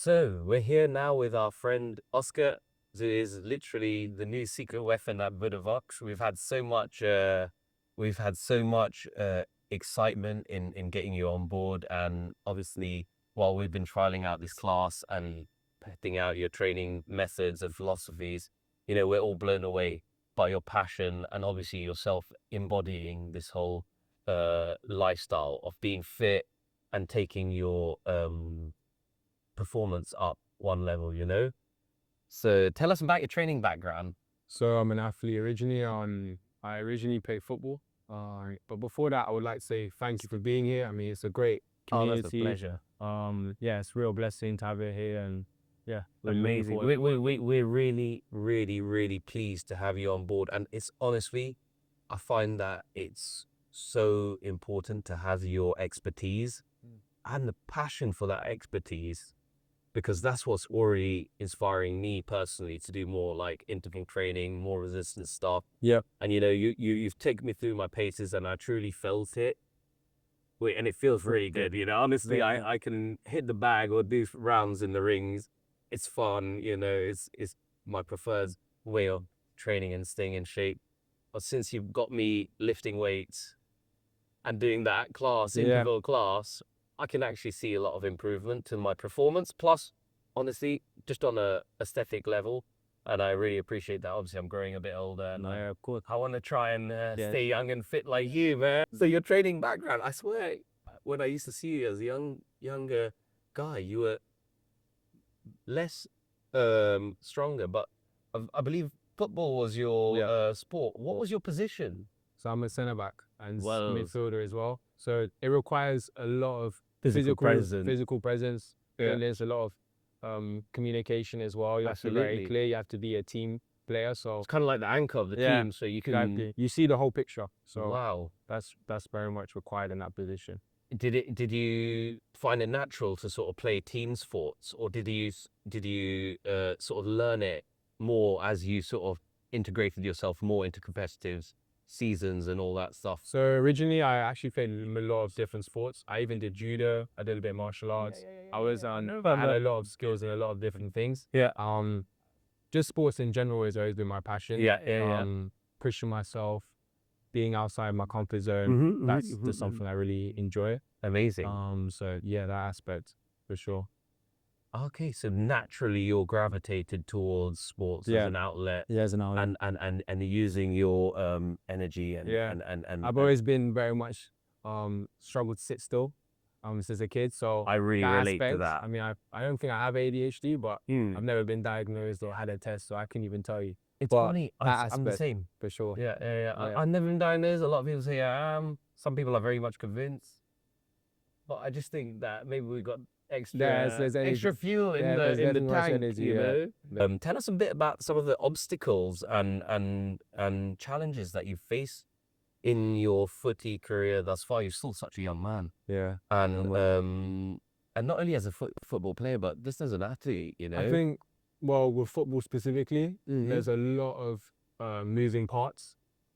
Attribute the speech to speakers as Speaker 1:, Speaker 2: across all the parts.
Speaker 1: So we're here now with our friend Oscar, who is literally the new secret weapon at BuddhaBox. We've had so much excitement in getting you on board, and obviously while we've been trialing out this class and putting out your training methods and philosophies, we're all blown away by your passion and obviously yourself embodying this whole lifestyle of being fit and taking your performance up one level. So tell us about your training background.
Speaker 2: So I'm an athlete originally. I originally played football. But before that, I would like to say thank you for being here. I mean, it's a great community.
Speaker 1: Oh, that's a pleasure.
Speaker 2: Yeah, it's a real blessing to have it here, and yeah,
Speaker 1: Amazing. We're really, really, really pleased to have you on board. And it's honestly, I find that it's so important to have your expertise and the passion for that expertise, because that's what's already inspiring me personally to do more like interval training, more resistance stuff.
Speaker 2: Yeah.
Speaker 1: And you've taken me through my paces and I truly felt it. And it feels really good. Honestly, I can hit the bag or do rounds in the rings. It's fun, it's my preferred way of training and staying in shape. But since you've got me lifting weights and doing that interval class, I can actually see a lot of improvement to my performance. Plus, honestly, just on a aesthetic level, and I really appreciate that. Obviously, I'm growing a bit older, and
Speaker 2: of course.
Speaker 1: I want to try and stay young and fit like you, man. So your training background, I swear, when I used to see you as a younger guy, you were less stronger, but I believe football was your sport. What was your position?
Speaker 2: So I'm a centre back and
Speaker 1: Well,
Speaker 2: midfielder as well. So it requires a lot of
Speaker 1: physical
Speaker 2: presence.
Speaker 1: Yeah.
Speaker 2: And there's a lot of communication as well. You have to be very clear. You have to be a team player. So
Speaker 1: it's kind of like the anchor of the team, so you can.
Speaker 2: exactly. You see the whole picture. So
Speaker 1: Wow.
Speaker 2: that's very much required in that position.
Speaker 1: Did you find it natural to sort of play team sports, or did you sort of learn it more as you sort of integrated yourself more into competitive seasons and all that stuff?
Speaker 2: So originally, I actually played a lot of different sports. I even did judo. I did a bit of martial arts. I had a lot of skills in a lot of different things.
Speaker 1: Yeah.
Speaker 2: Just sports in general has always been my passion. Pushing myself, being outside my comfort zone. That's just something I really enjoy.
Speaker 1: Amazing.
Speaker 2: So yeah, that aspect for sure.
Speaker 1: Okay, so naturally you're gravitated towards sports as an outlet.
Speaker 2: Yeah, as an outlet.
Speaker 1: And using your energy and
Speaker 2: I've always been very much struggled to sit still since a kid. So
Speaker 1: I really relate to that.
Speaker 2: I mean, I don't think I have ADHD, but I've never been diagnosed or had a test, so I couldn't even tell you.
Speaker 1: It's funny. I'm the same.
Speaker 2: For sure.
Speaker 1: Yeah. I've never been diagnosed. A lot of people say I am. Some people are very much convinced. But I just think that maybe we got extra fuel in the tank,
Speaker 2: energy,
Speaker 1: Tell us a bit about some of the obstacles and challenges that you face in your footy career thus far. You're still such a young man.
Speaker 2: Yeah.
Speaker 1: And not only as a football player, but just as an athlete,
Speaker 2: I think, well, with football specifically, there's a lot of moving parts.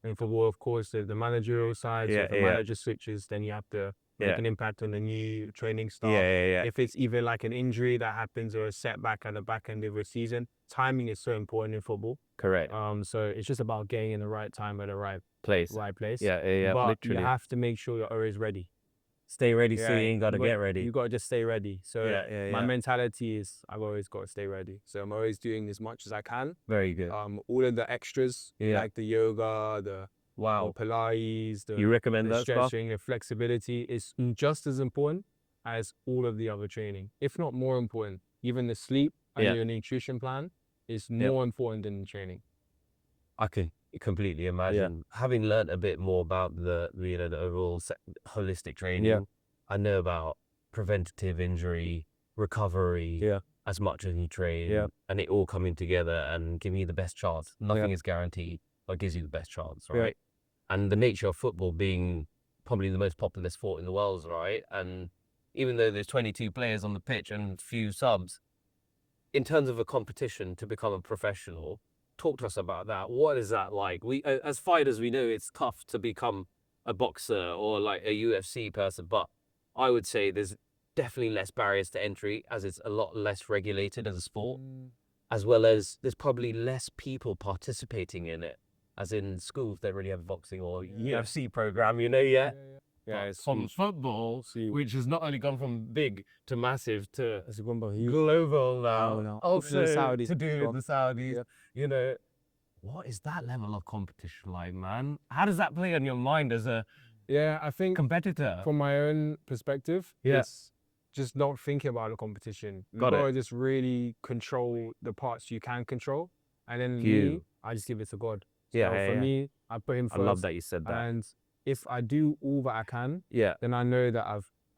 Speaker 2: In football, of course, there's the managerial side. So if the manager switches, then you have to make an impact on the new training staff. If it's even like an injury that happens or a setback at the back end of a season, timing is so important in football.
Speaker 1: Correct.
Speaker 2: So it's just about getting in the right time at the right
Speaker 1: place.
Speaker 2: Yeah. But
Speaker 1: literally.
Speaker 2: you have to make sure you're always ready.
Speaker 1: Stay ready, so you ain't got to get ready.
Speaker 2: You got to just stay ready. So my mentality is I've always got to stay ready. So I'm always doing as much as I can.
Speaker 1: Very good.
Speaker 2: All of the extras, like the yoga, the Pilates, the
Speaker 1: you recommend that
Speaker 2: stretching, the flexibility is just as important as all of the other training, if not more important. Even the sleep and your nutrition plan is more important than the training.
Speaker 1: I can completely imagine. Having learned a bit more about the overall holistic training, I know about preventative injury, recovery, as much as you train, and it all coming together and giving you the best chance. Nothing is guaranteed, but gives you the best chance, right? And the nature of football being probably the most popular sport in the world, right? And even though there's 22 players on the pitch and few subs, in terms of a competition to become a professional, talk to us about that. What is that like? We, as fighters, we know it's tough to become a boxer or like a UFC person, but I would say there's definitely less barriers to entry as it's a lot less regulated as a sport, as well as there's probably less people participating in it. As in schools, they really have boxing or UFC program,
Speaker 2: It's
Speaker 1: from football, which has not only gone from big to massive to global now, also to do with the Saudis, what is that level of competition like, man? How does that play on your mind as a
Speaker 2: I think
Speaker 1: competitor?
Speaker 2: From my own perspective, it's just not thinking about the competition. You gotta just really control the parts you can control. And then me, I just give it to God. So for me, I put him first.
Speaker 1: I love that you said that.
Speaker 2: And if I do all that I can, then I know that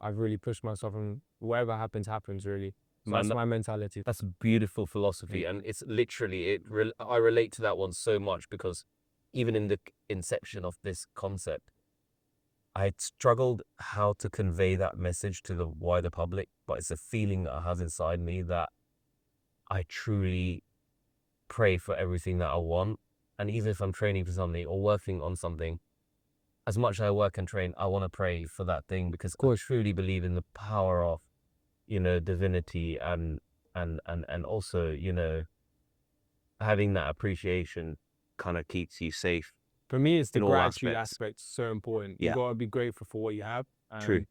Speaker 2: I've really pushed myself, and whatever happens, really. So that's my mentality.
Speaker 1: That's a beautiful philosophy, and it's literally I relate to that one so much, because even in the inception of this concept, I struggled how to convey that message to the wider public, but it's a feeling that I have inside me that I truly pray for everything that I want. And even if I'm training for something or working on something, as much as I work and train, I want to pray for that thing, because I truly believe in the power of, divinity and also, having that appreciation kind of keeps you safe.
Speaker 2: For me, it's the gratitude aspect so important. You gotta be grateful for what you have.
Speaker 1: True.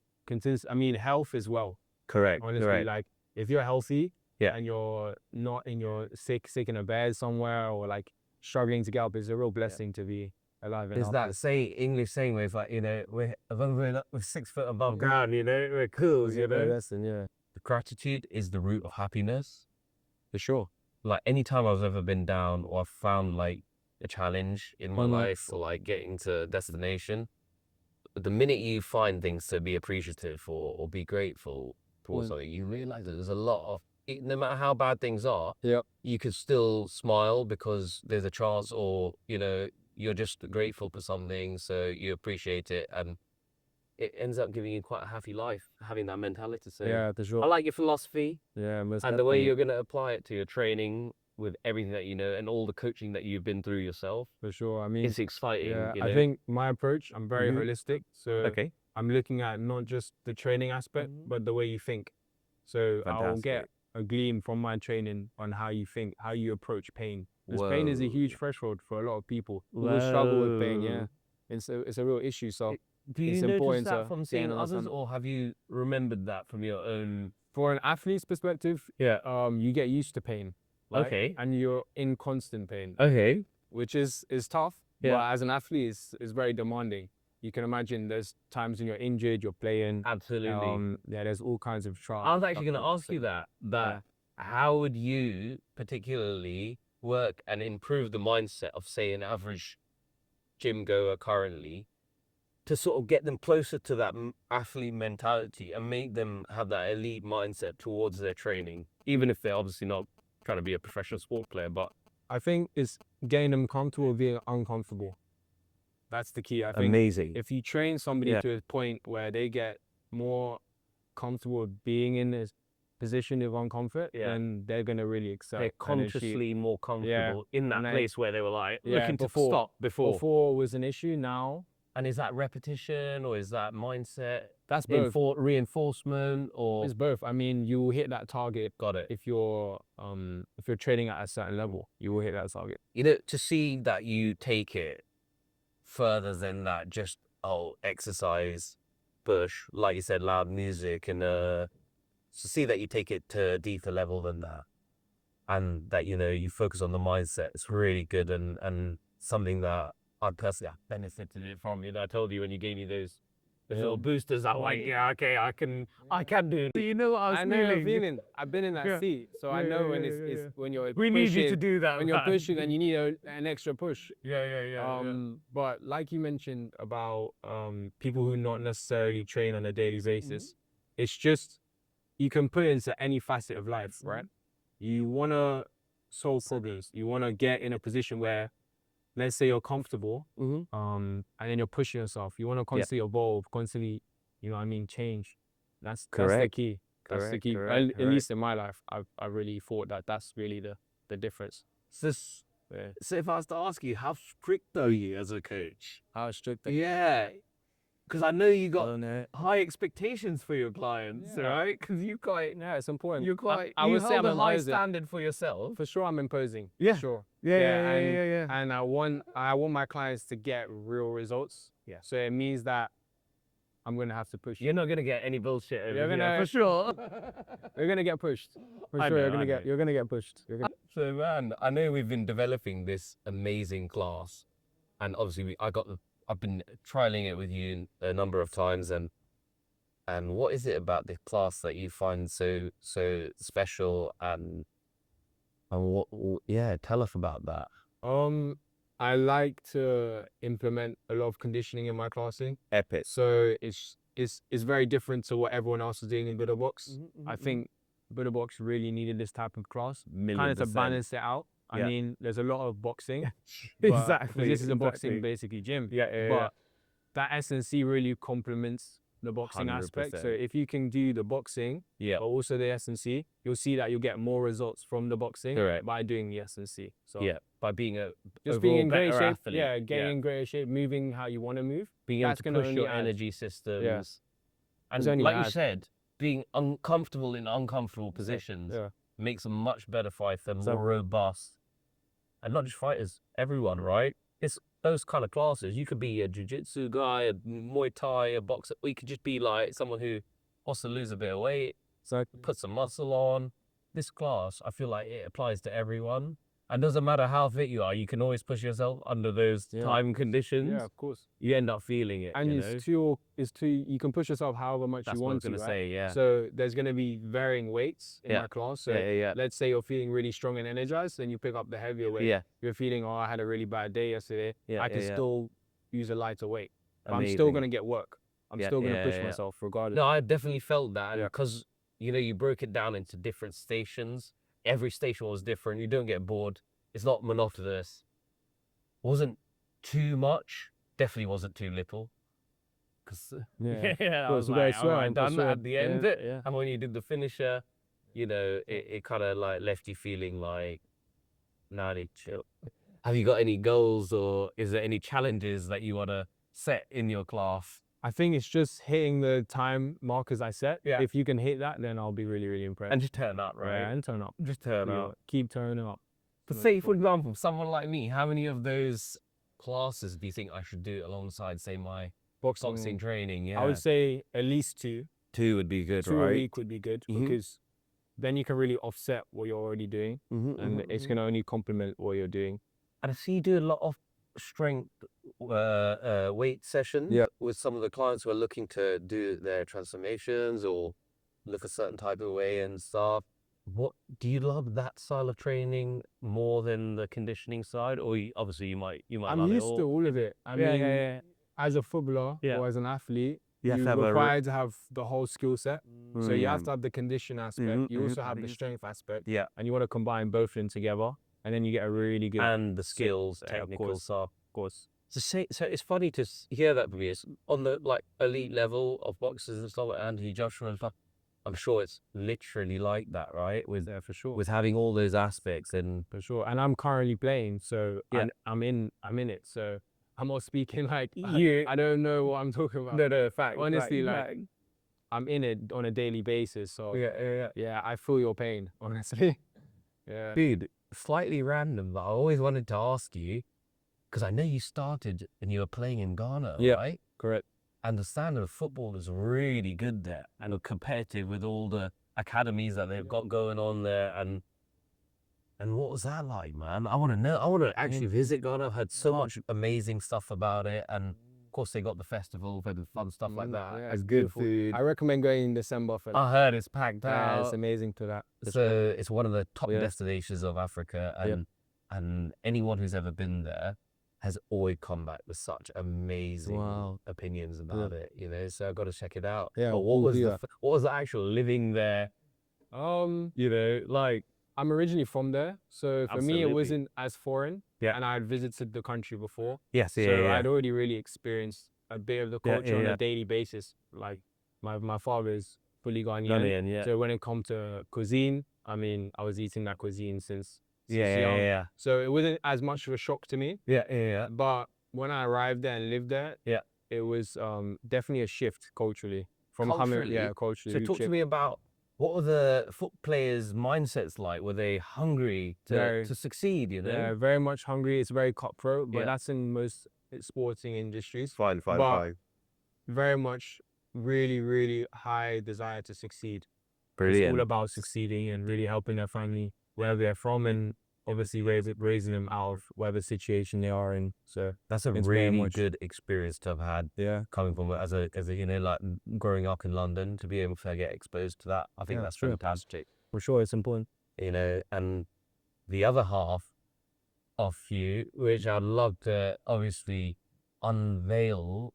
Speaker 2: Health as well.
Speaker 1: Correct.
Speaker 2: Honestly, like if you're healthy and you're not sick in a bed somewhere, or like struggling to get up, it's a real blessing to be alive.
Speaker 1: There's that English saying where it's like, we're 6 foot above ground, we're cool,
Speaker 2: The
Speaker 1: gratitude is the root of happiness.
Speaker 2: For sure.
Speaker 1: Like anytime I've ever been down or I've found like a challenge in my life, or like getting to a destination, the minute you find things to be appreciative for or be grateful towards something, you realize that there's a lot of, no matter how bad things are, you could still smile because there's a chance, or you're just grateful for something, so you appreciate it, and it ends up giving you quite a happy life, having that mentality. So
Speaker 2: for sure.
Speaker 1: I like your philosophy, and the way you're going to apply it to your training with everything that you know and all the coaching that you've been through yourself.
Speaker 2: For sure.
Speaker 1: It's exciting.
Speaker 2: I think my approach, I'm very holistic. So I'm looking at not just the training aspect, but the way you think. So I'll get a gleam from my training on how you think, how you approach pain. Because pain is a huge threshold for a lot of people. People struggle with pain, and so it's a real issue. So
Speaker 1: do you notice that from seeing others, or have you remembered that from your own?
Speaker 2: For an athlete's perspective, you get used to pain. Right? And you're in constant pain. Which is tough. But as an athlete, it's very demanding. You can imagine there's times when you're injured, you're playing.
Speaker 1: Absolutely.
Speaker 2: There's all kinds of trials.
Speaker 1: I was actually going to ask you that how would you particularly work and improve the mindset of, say, an average gym goer currently, to sort of get them closer to that athlete mentality and make them have that elite mindset towards their training, even if they're obviously not trying to be a professional sport player? But
Speaker 2: I think it's getting them comfortable with being uncomfortable. That's the key. I think
Speaker 1: amazing.
Speaker 2: If you train somebody to a point where they get more comfortable with being in this position of uncomfort, then they're going to really excel.
Speaker 1: They're consciously more comfortable in that place where they were like looking to stop before.
Speaker 2: Before was an issue, now.
Speaker 1: And is that repetition, or is that mindset?
Speaker 2: That's both.
Speaker 1: Reinforcement, or
Speaker 2: it's both. I mean, you will hit that target.
Speaker 1: Got it.
Speaker 2: If you're training at a certain level, you will hit that target.
Speaker 1: To see that you take it further than that, just exercise, push, like you said, loud music, and to see that you take it to a deeper level than that, and that you focus on the mindset. It's really good, and something that I personally have benefited it from. I told you when you gave me those little boosters, I'm like, I can do it. So you know what I know
Speaker 2: the feeling. I've been in that seat, so I know when it's when you're
Speaker 1: we
Speaker 2: pushing,
Speaker 1: need you to do that.
Speaker 2: When you're pushing and you need an extra push.
Speaker 1: Yeah.
Speaker 2: But like you mentioned about people who not necessarily train on a daily basis, it's just, you can put it into any facet of life, right? You want to solve problems. You want to get in a position where, let's say you're comfortable, and then you're pushing yourself. You want to constantly evolve, constantly, change. That's the key. That's the key. At least in my life, I really thought that's really the difference.
Speaker 1: So if I was to ask you, how strict are you as a coach?
Speaker 2: How strict?
Speaker 1: Yeah. Because I know you got high expectations for your clients, right? Because you quite,
Speaker 2: it's important.
Speaker 1: you're quite,
Speaker 2: I
Speaker 1: you
Speaker 2: would say
Speaker 1: held
Speaker 2: I'm
Speaker 1: a high
Speaker 2: imposing.
Speaker 1: standard for yourself.
Speaker 2: For sure, I'm imposing.
Speaker 1: Yeah.
Speaker 2: For sure.
Speaker 1: Yeah.
Speaker 2: And I want my clients to get real results.
Speaker 1: Yeah.
Speaker 2: So it means that I'm gonna have to push.
Speaker 1: You're not gonna get any bullshit over here,
Speaker 2: gonna,
Speaker 1: for sure.
Speaker 2: You're gonna get pushed. For sure, you're gonna get pushed.
Speaker 1: So man, I know we've been developing this amazing class, and obviously I've been trialing it with you a number of times, and what is it about this class that you find so special, and what, yeah, tell us about that.
Speaker 2: I like to implement a lot of conditioning in my classing.
Speaker 1: Epic.
Speaker 2: So it's very different to what everyone else is doing in BuddhaBox. I think BuddhaBox really needed this type of class, kind of to balance it out. I mean, there's a lot of boxing.
Speaker 1: Exactly.
Speaker 2: This is a boxing basically gym. But that S&C really complements the boxing
Speaker 1: 100%.
Speaker 2: aspect. So if you can do the boxing, but also the S&C, you'll see that you'll get more results from the boxing by doing the S&C. So
Speaker 1: by being
Speaker 2: being in great shape,
Speaker 1: athlete.
Speaker 2: getting in great shape, moving how you want to move,
Speaker 1: being able to push your energy systems, and
Speaker 2: like
Speaker 1: you said, being uncomfortable in uncomfortable positions makes a much better fighter, more robust, and not just fighters, everyone, right? It's those kind of classes. You could be a jiu-jitsu guy, a Muay Thai, a boxer, or you could just be like someone who wants to lose a bit of weight, put some muscle on. This class, I feel like it applies to everyone. And doesn't matter how fit you are, you can always push yourself under those time conditions.
Speaker 2: Yeah, of course.
Speaker 1: You end up feeling it.
Speaker 2: And you can push yourself however much you want to. So there's going to be varying weights in my class. So let's say you're feeling really strong and energized, then you pick up the heavier weight. You're feeling, I had a really bad day yesterday. I can still use a lighter weight. But I'm still going to get work. I'm still going to push myself regardless.
Speaker 1: No, I definitely felt that. Because, you broke it down into different stations. Every station was different. You don't get bored. It's not monotonous. Wasn't too much. Definitely wasn't too little. Because I was like, all right, done at the end. And when you did the finisher, it kind of like left you feeling like, nah, chill. Have you got any goals, or is there any challenges that you want to set in your class?
Speaker 2: I think it's just hitting the time markers I set. If you can hit that, then I'll be really, really impressed.
Speaker 1: And just turn up, right?
Speaker 2: And turn up.
Speaker 1: Just turn up.
Speaker 2: Keep turning up.
Speaker 1: But say, for example, someone like me, how many of those classes do you think I should do alongside, say, my boxing training?
Speaker 2: I would say at least 2.
Speaker 1: 2 would be good,
Speaker 2: 2
Speaker 1: right?
Speaker 2: 2 a week would be good, because then you can really offset what you're already doing, and it's going to only complement what you're doing.
Speaker 1: And I see you do a lot of strength weight sessions with some of the clients who are looking to do their transformations or look a certain type of way and stuff. What do you love, that style of training more than the conditioning side, or obviously you might
Speaker 2: I'm used to all of it. I mean, as a footballer or as an athlete, you're required to have the whole skill set. So you have to have the condition aspect. You also have the strength aspect. And you want to combine both of them together, and then you get a really good
Speaker 1: and the skills, technical stuff. Of course. So it's funny to hear that, because on the elite level of boxers and stuff like Anthony Joshua and stuff, I'm sure it's literally like that, right?
Speaker 2: For sure.
Speaker 1: With having all those aspects, and
Speaker 2: for sure. And I'm currently playing, so I'm in it. So I'm not speaking like I don't know what I'm talking about.
Speaker 1: No, fact.
Speaker 2: Honestly, I'm in it on a daily basis. So yeah, I feel your pain, honestly.
Speaker 1: Dude, slightly random, but I always wanted to ask you, because I know you started and you were playing in Ghana, right?
Speaker 2: Correct.
Speaker 1: And the standard of football is really good there, and competitive with all the academies that they've got going on there. And what was that like, man? I want to know. I want to actually visit Ghana. I've heard so much amazing stuff about it, and of course they got the festival for the fun stuff like that. It's good food.
Speaker 2: I recommend going in December for that.
Speaker 1: I heard it's packed out.
Speaker 2: It's amazing to that.
Speaker 1: So it's one of the top destinations of Africa, and anyone who's ever been there has always come back with such amazing opinions about it, so I've got to check it out. But what was the actual living there?
Speaker 2: I'm originally from there, so for me it wasn't as foreign. And I had visited the country before. I'd already really experienced a bit of the culture on a daily basis. Like my father is fully Ghanaian. So when it comes to cuisine, I mean, I was eating that cuisine since young. So it wasn't as much of a shock to me. But when I arrived there and lived there, it was definitely a shift culturally.
Speaker 1: Culturally?
Speaker 2: Culturally.
Speaker 1: So talk to me about, what were the foot players' mindsets like? Were they hungry to succeed, you know?
Speaker 2: Yeah, very much hungry. It's very cutthroat, but
Speaker 1: Yeah.
Speaker 2: that's in most sporting industries.
Speaker 1: Fine.
Speaker 2: But very much really, really high desire to succeed.
Speaker 1: Brilliant.
Speaker 2: It's all about succeeding and really helping their family wherever they're from, and obviously raising them out of whatever situation they are in. So
Speaker 1: that's a
Speaker 2: it's very
Speaker 1: really
Speaker 2: much-
Speaker 1: good experience to have had.
Speaker 2: Yeah.
Speaker 1: Coming from as a you know, like growing up in London, to be able to get exposed to that, I think
Speaker 2: Yeah,
Speaker 1: that's
Speaker 2: sure.
Speaker 1: fantastic.
Speaker 2: For sure, it's important.
Speaker 1: You know, and the other half of you, which I'd love to obviously unveil,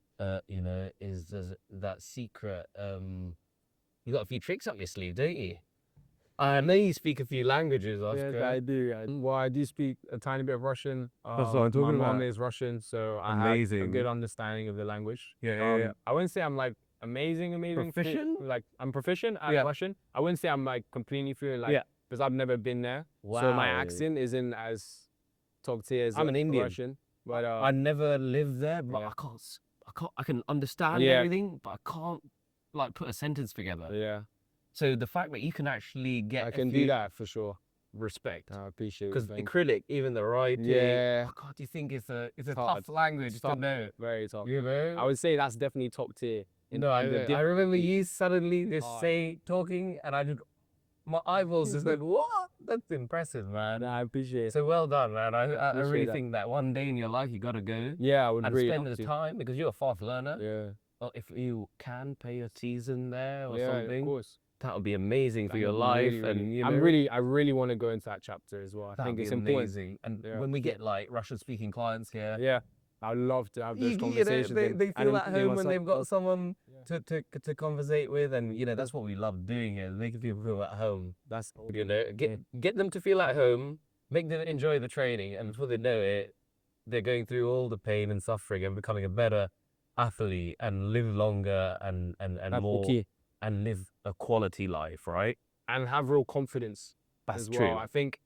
Speaker 1: you know, is that secret. You got a few tricks up your sleeve, don't you? I know you speak a few languages, Oscar.
Speaker 2: Yes, I do. Well, I do speak a tiny bit of Russian.
Speaker 1: That's what I'm talking
Speaker 2: my mom
Speaker 1: about.
Speaker 2: is Russian, so I
Speaker 1: Amazing.
Speaker 2: have a good understanding of the language.
Speaker 1: Yeah.
Speaker 2: I wouldn't say I'm like amazing.
Speaker 1: Proficient?
Speaker 2: Like I'm proficient at
Speaker 1: Yeah.
Speaker 2: Russian. I wouldn't say I'm like completely fluent, like,
Speaker 1: Yeah.
Speaker 2: because I've never been there. So my
Speaker 1: Wow.
Speaker 2: accent isn't as top tier as
Speaker 1: I'm an Indian.
Speaker 2: Russian. But
Speaker 1: I never lived there, but
Speaker 2: yeah.
Speaker 1: I can understand
Speaker 2: Yeah.
Speaker 1: everything, but I can't like put a sentence together.
Speaker 2: Yeah,
Speaker 1: So the fact that you can actually get
Speaker 2: I can do that for sure.
Speaker 1: respect.
Speaker 2: I appreciate it.
Speaker 1: Because
Speaker 2: Thank you.
Speaker 1: acrylic, even the writing.
Speaker 2: Yeah.
Speaker 1: Oh God, do you think it's a
Speaker 2: hard.
Speaker 1: tough language to
Speaker 2: tough.
Speaker 1: know?
Speaker 2: Very tough.
Speaker 1: You know?
Speaker 2: I would say that's definitely top tier.
Speaker 1: No, I remember you suddenly just
Speaker 2: hard.
Speaker 1: talking, and I just, my eyeballs just went, what? That's impressive, man.
Speaker 2: I appreciate it.
Speaker 1: So well done, man. I
Speaker 2: Appreciate
Speaker 1: really
Speaker 2: that.
Speaker 1: think that one day in your life you gotta go
Speaker 2: Yeah, I would
Speaker 1: and
Speaker 2: really
Speaker 1: spend
Speaker 2: love
Speaker 1: the
Speaker 2: to.
Speaker 1: time, because you're a fast learner.
Speaker 2: Yeah.
Speaker 1: Well, if you can pay your season there or
Speaker 2: Yeah,
Speaker 1: something,
Speaker 2: of course.
Speaker 1: that would be amazing for
Speaker 2: That
Speaker 1: your
Speaker 2: would be
Speaker 1: life.
Speaker 2: really,
Speaker 1: And
Speaker 2: really-
Speaker 1: you know,
Speaker 2: I really want to go into that chapter as well. I
Speaker 1: that'd
Speaker 2: think
Speaker 1: be
Speaker 2: it's important.
Speaker 1: amazing. And
Speaker 2: Yeah.
Speaker 1: when we get like Russian-speaking clients here,
Speaker 2: Yeah, I'd love to have those
Speaker 1: you know,
Speaker 2: conversations.
Speaker 1: they feel at home when they've got
Speaker 2: myself.
Speaker 1: someone
Speaker 2: Yeah.
Speaker 1: to conversate with, and you know that's what we love doing here, making people feel at home.
Speaker 2: That's
Speaker 1: You know, get them to feel at home, make them enjoy the training, and before they know it, they're going through all the pain and suffering and becoming a better athlete and live longer and
Speaker 2: that's
Speaker 1: more
Speaker 2: the key.
Speaker 1: and live a quality life, right?
Speaker 2: And have real confidence
Speaker 1: That's
Speaker 2: as
Speaker 1: true.
Speaker 2: well. I think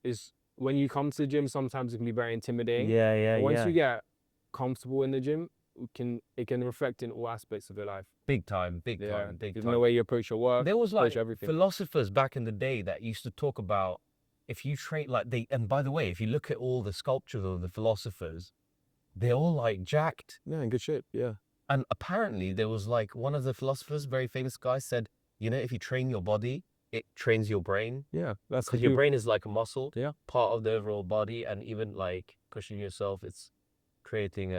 Speaker 2: is when you come to the gym, sometimes it can be very intimidating.
Speaker 1: Yeah,
Speaker 2: But once you get comfortable in the gym, it can reflect in all aspects of your life.
Speaker 1: big time.
Speaker 2: Even the
Speaker 1: time.
Speaker 2: way you approach your work.
Speaker 1: There was like
Speaker 2: everything.
Speaker 1: philosophers back in the day that used to talk about, if you train and by the way, if you look at all the sculptures of the philosophers, they're all like jacked.
Speaker 2: Yeah, in good shape. Yeah.
Speaker 1: And apparently there was like one of the philosophers, very famous guy, said, you know, if you train your body, it trains your brain.
Speaker 2: Yeah, that's
Speaker 1: Because your brain is like a muscle,
Speaker 2: Yeah.
Speaker 1: part of the overall body, and even like pushing yourself, it's creating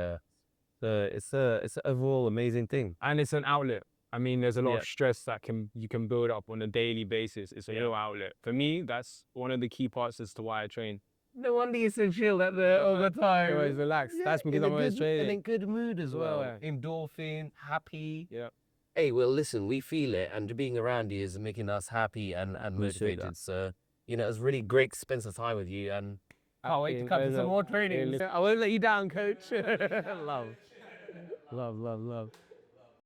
Speaker 1: it's an overall amazing thing.
Speaker 2: And it's an outlet. I mean, there's a lot
Speaker 1: Yeah.
Speaker 2: of stress that you can build up on a daily basis. It's a real outlet. For me, that's one of the key parts as to why I train.
Speaker 1: No wonder you're so chill all the time.
Speaker 2: Always relaxed. That's because I'm always training.
Speaker 1: And in good mood as well.
Speaker 2: Yeah.
Speaker 1: Endorphin, happy.
Speaker 2: Yeah.
Speaker 1: Hey, well, listen, we feel it, and being around you is making us happy and
Speaker 2: Appreciate
Speaker 1: motivated. So, you know, it's really great to spend some time with you, and can't wait to
Speaker 2: In
Speaker 1: come to
Speaker 2: terms
Speaker 1: some
Speaker 2: of-
Speaker 1: more training.
Speaker 2: I won't let you down, coach. Love.